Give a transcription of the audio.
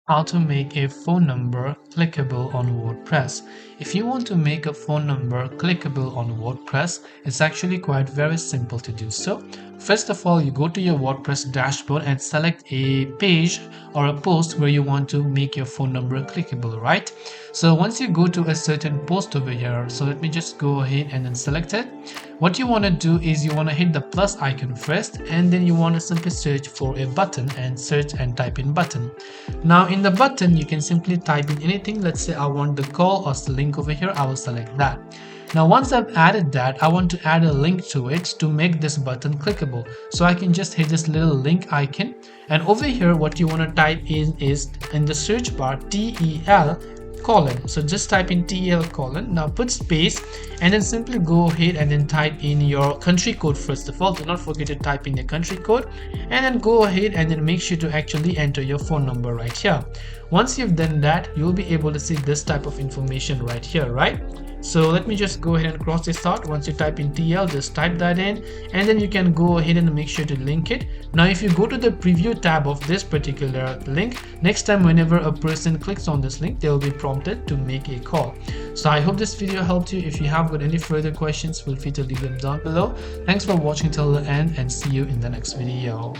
How to make a phone number clickable on WordPress. If you want to make a phone number clickable on WordPress, it's actually quite very simple to do so. First of all, you go to your WordPress dashboard and select a page or a post where you want to make your phone number clickable, right? So once you go to a certain post over here, so let me just go ahead and then select it. What you want to do is you want to hit the plus icon first, and then you want to simply search for a button and search and type in button. Now in the button, you can simply type in anything. Let's say I want the call or the link over here. I will select that. Now once I've added that, I want to add a link to it to make this button clickable. So I can just hit this little link icon, and over here what you want to type in is in the search bar TEL colon. So just type in TEL colon, now put space, and then simply go ahead and then type in your country code. First of all, do not forget to type in the country code, and then go ahead and then make sure to actually enter your phone number right here. Once you've done that, you'll be able to see this type of information right here, right? So let me just go ahead and cross this out. Once you type in TL, just type that in, and then you can go ahead and make sure to link it. Now if you go to the preview tab of this particular link, next time whenever a person clicks on this link, they will be prompted to make a call. So I hope this video helped you. If you have got any further questions, feel free to leave them down below. Thanks for watching till the end, and see you in the next video.